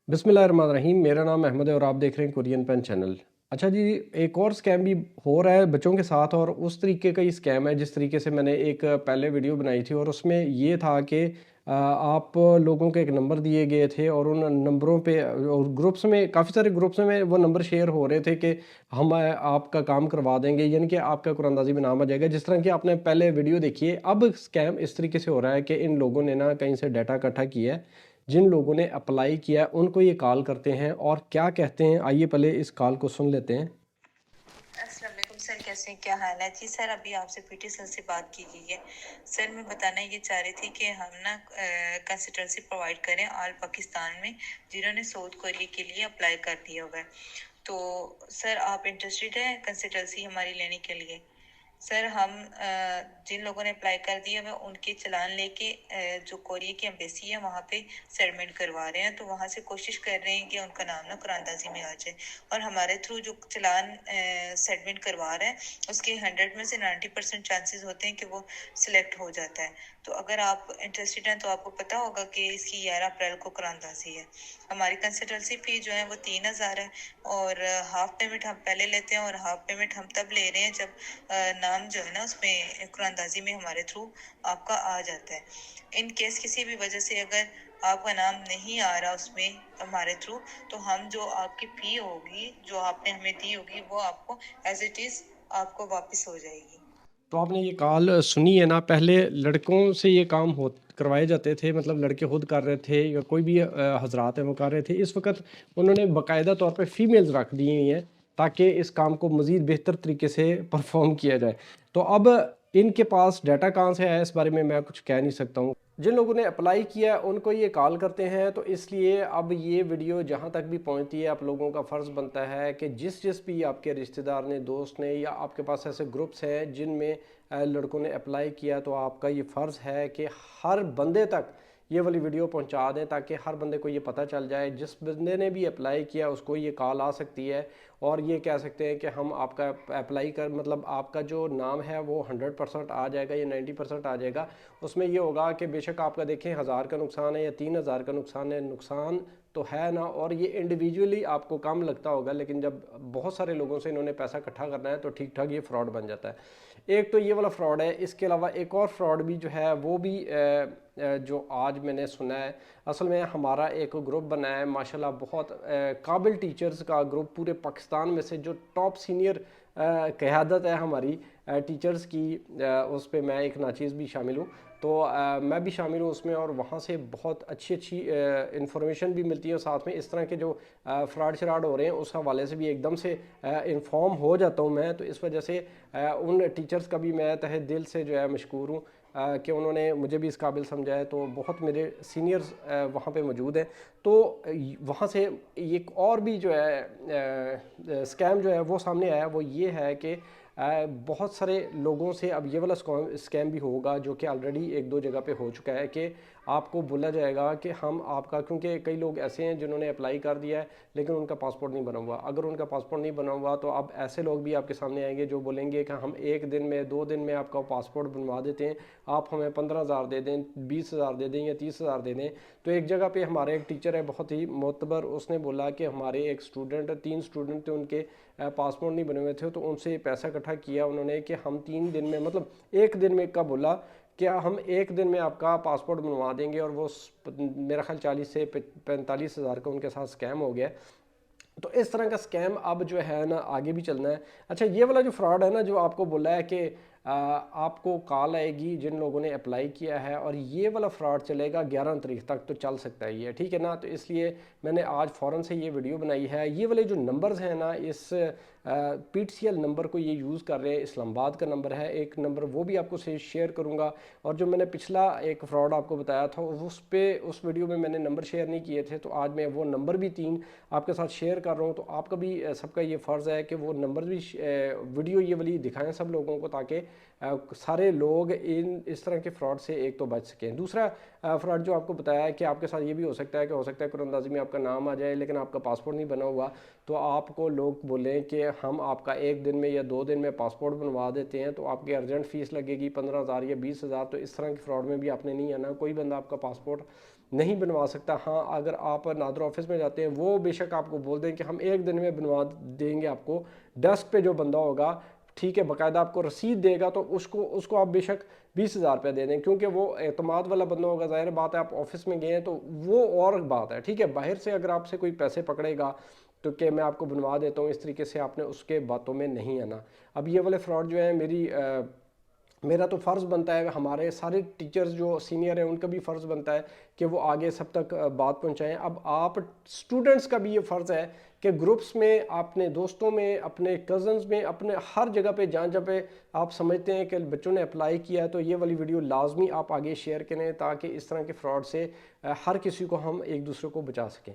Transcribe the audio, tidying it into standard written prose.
बिस्मिल्लाहिर्रहमानिर्रहीम। मेरा नाम अहमद है और आप देख रहे हैं कोरियन पेन चैनल। अच्छा जी, एक और स्कैम भी हो रहा है बच्चों के साथ और उस तरीके का ही स्कैम है जिस तरीके से मैंने एक पहले वीडियो बनाई थी और उसमें ये था कि आप लोगों के एक नंबर दिए गए थे और उन नंबरों पे और ग्रुप्स में काफ़ी सारे ग्रुप्स में वो नंबर शेयर हो रहे थे कि हम आपका काम करवा देंगे, यानी कि आपका कुरानंदाजी में नाम आ जाएगा। जिस तरह की आपने पहले वीडियो देखी है, अब स्कैम इस तरीके से हो रहा है कि इन लोगों ने ना कहीं से डाटा इकट्ठा किया है। जिन लोगों ने अप्लाई किया उनको ये कॉल करते हैं और क्या कहते हैं, आइए पहले इस कॉल को सुन लेते हैं। अस्सलाम वालेकुम सर, कैसे हैं? क्या हाल है जी? सर अभी आपसे पीटी सर से बात की गई है। सर मैं बताना ये चाह रही थी कि हम ना कंसल्टेंसी प्रोवाइड करें ऑल पाकिस्तान में जिन्होंने साउथ कोरिया के लिए अप्लाई कर दिया हुआ है। तो सर आप इंटरेस्टेड हैं कंसल्टेंसी हमारी लेने के लिए? सर हम जिन लोगों ने अप्लाई कर दिया है उनके चालान लेके जो कोरिया की एम्बेसी है वहाँ पे सबमिट करवा रहे हैं। तो वहाँ से कोशिश कर रहे हैं कि उनका नाम ना कुरानदाजी में आ जाए और हमारे थ्रू जो चालान सबमिट करवा रहे हैं उसके 100 में से 90% चांसेस होते हैं कि वो सिलेक्ट हो जाता है। तो अगर आप इंटरेस्टेड हैं तो आपको पता होगा कि इसकी 11 अप्रैल को कुरानदाजी है। हमारी कंसल्टेंसी फ़ी जो है वो 3000 है और हाफ पेमेंट हम पहले लेते हैं और हाफ पेमेंट हम तब ले रहे हैं जब नाम जो है ना उसमें कुरानदाजी में हमारे थ्रू आपका आ जाता है। इन केस किसी भी वजह से अगर आपका नाम नहीं आ रहा उसमें हमारे थ्रू, तो हम जो आपकी फ़ी होगी जो आपने हमें दी होगी वो आपको एज इट इज़ आपको वापस हो जाएगी। तो आपने ये कॉल सुनी है ना, पहले लड़कों से ये काम हो करवाए जाते थे, मतलब लड़के खुद कर रहे थे या कोई भी हजरात हैं वो कर रहे थे। इस वक्त उन्होंने बाकायदा तौर पे फीमेल्स रख दी हुई हैं ताकि इस काम को मज़ीद बेहतर तरीके से परफॉर्म किया जाए। तो अब इनके पास डाटा कहाँ से आया इस बारे में मैं कुछ कह नहीं सकता हूँ। जिन लोगों ने अप्लाई किया उनको ये कॉल करते हैं, तो इसलिए अब ये वीडियो जहाँ तक भी पहुँचती है आप लोगों का फ़र्ज़ बनता है कि जिस जिस भी आपके रिश्तेदार ने, दोस्त ने, या आपके पास ऐसे ग्रुप्स हैं जिनमें लड़कों ने अप्लाई किया, तो आपका ये फ़र्ज़ है कि हर बंदे तक ये वाली वीडियो पहुंचा दें ताकि हर बंदे को ये पता चल जाए। जिस बंदे ने भी अप्लाई किया उसको ये कॉल आ सकती है और ये कह सकते हैं कि हम आपका अप्लाई कर, मतलब आपका जो नाम है वो 100% आ जाएगा या 90% आ जाएगा। उसमें ये होगा कि बेशक आपका देखें 1000 का नुकसान है या 3000 का नुकसान है, नुकसान तो है ना, और ये इंडिविजुअली आपको कम लगता होगा, लेकिन जब बहुत सारे लोगों से इन्होंने पैसा इकट्ठा करना है तो ठीक ठाक ये फ्रॉड बन जाता है। एक तो ये वाला फ्रॉड है, इसके अलावा एक और फ्रॉड भी जो है वो भी जो आज मैंने सुना है। असल में हमारा एक ग्रुप बना है माशाल्लाह, बहुत काबिल टीचर्स का ग्रुप पूरे पाकिस्तान में से, जो टॉप सीनियर क़यादत है हमारी टीचर्स की, उस पर मैं एक नाचीज़ भी शामिल हूँ। तो मैं भी शामिल हूँ उसमें और वहाँ से बहुत अच्छी अच्छी इंफॉर्मेशन भी मिलती है। साथ में इस तरह के जो फ्रॉड शराड हो रहे हैं उस हवाले से भी एकदम से इन्फॉर्म हो जाता हूँ मैं। तो इस वजह से उन टीचर्स का भी मैं तहे दिल से जो है मशकूर हूँ कि उन्होंने मुझे भी इस काबिल समझा है। तो बहुत मेरे सीनियर्स वहाँ पे मौजूद हैं। तो वहाँ से एक और भी जो है स्कैम जो है वो सामने आया, वो ये है कि बहुत सारे लोगों से अब ये वाला स्कैम भी होगा जो कि ऑलरेडी एक दो जगह पे हो चुका है कि आपको बोला जाएगा कि हम आपका, क्योंकि कई लोग ऐसे हैं जिन्होंने अप्लाई कर दिया है लेकिन उनका पासपोर्ट नहीं बना हुआ। अगर उनका पासपोर्ट नहीं बना हुआ तो अब ऐसे लोग भी आपके सामने आएंगे जो बोलेंगे कि हम एक दिन में, 2 दिन में आपका पासपोर्ट बनवा देते हैं, आप हमें 15,000 दे दें, 20,000 दे दें या 30,000 दे दें। तो एक जगह पे हमारे एक टीचर है बहुत ही मोतबर, उसने बोला कि हमारे एक स्टूडेंट, 3 स्टूडेंट थे, उनके पासपोर्ट नहीं बने हुए थे, तो उनसे पैसा इकट्ठा किया उन्होंने कि हम 3 दिन में, मतलब एक दिन में का बोला क्या हम एक दिन में आपका पासपोर्ट बनवा देंगे, और वो मेरा ख्याल 40 से 45,000 का उनके साथ स्कैम हो गया। तो इस तरह का स्कैम अब जो है ना आगे भी चलना है। अच्छा, ये वाला जो फ्रॉड है ना, जो आपको बोला है कि आपको कॉल आएगी जिन लोगों ने अप्लाई किया है, और ये वाला फ्रॉड चलेगा 11 तारीख तक तो चल सकता है ये, ठीक है ना। तो इसलिए मैंने आज फ़ौरन से ये वीडियो बनाई है। ये वाले जो नंबर्स हैं ना, इस PTCL नंबर को ये यूज़ कर रहे हैं, इस्लामाबाद का नंबर है एक नंबर, वो भी आपको से शेयर करूँगा। और जो मैंने पिछला एक फ्रॉड आपको बताया था उस वीडियो में मैंने नंबर शेयर नहीं किए थे, तो आज मैं वो नंबर भी 3 आपके साथ शेयर कर रहा हूँ। तो आपका भी सबका ये फ़र्ज़ है कि वो नंबर भी वीडियो ये वाली दिखाएं सब लोगों को, ताकि सारे लोग इन इस तरह के फ्रॉड से एक तो बच सकें। दूसरा फ्रॉड जो आपको बताया है कि आपके साथ ये भी हो सकता है कि हो सकता है कुरानंदाजी में आपका नाम आ जाए लेकिन आपका पासपोर्ट नहीं बना हुआ, तो आपको लोग बोलें कि हम आपका एक दिन में या 2 दिन में पासपोर्ट बनवा देते हैं, तो आपकी अर्जेंट फ़ीस लगेगी 15,000 या 20,000। तो इस तरह के फ्रॉड में भी आपने नहीं आना। कोई बंदा आपका पासपोर्ट نہیں بنوا سکتا. ہاں اگر آپ نادر آفس میں جاتے ہیں وہ بے شک آپ کو بول دیں کہ ہم ایک دن میں بنوا دیں گے آپ کو. ڈیسک پہ جو بندہ ہوگا ٹھیک ہے باقاعدہ آپ کو رسید دے گا تو اس کو آپ بے شک 20,000 روپے دے دیں, کیونکہ وہ اعتماد والا بندہ ہوگا. ظاہر بات ہے آپ آفس میں گئے ہیں تو وہ اور بات ہے, ٹھیک ہے. باہر سے اگر آپ سے کوئی پیسے پکڑے گا تو کہ میں آپ کو بنوا دیتا ہوں اس طریقے سے, آپ نے اس کے باتوں میں نہیں آنا. اب یہ والے فراڈ جو ہیں میرا تو فرض بنتا ہے, ہمارے سارے ٹیچرز جو سینئر ہیں ان کا بھی فرض بنتا ہے کہ وہ آگے سب تک بات پہنچائیں. اب آپ اسٹوڈنٹس کا بھی یہ فرض ہے کہ گروپس میں, اپنے دوستوں میں, اپنے کزنز میں, اپنے ہر جگہ پہ جہاں جہاں پہ آپ سمجھتے ہیں کہ بچوں نے اپلائی کیا ہے تو یہ والی ویڈیو لازمی آپ آگے شیئر کریں تاکہ اس طرح کے فراڈ سے ہر کسی کو ہم ایک دوسرے کو بچا سکیں.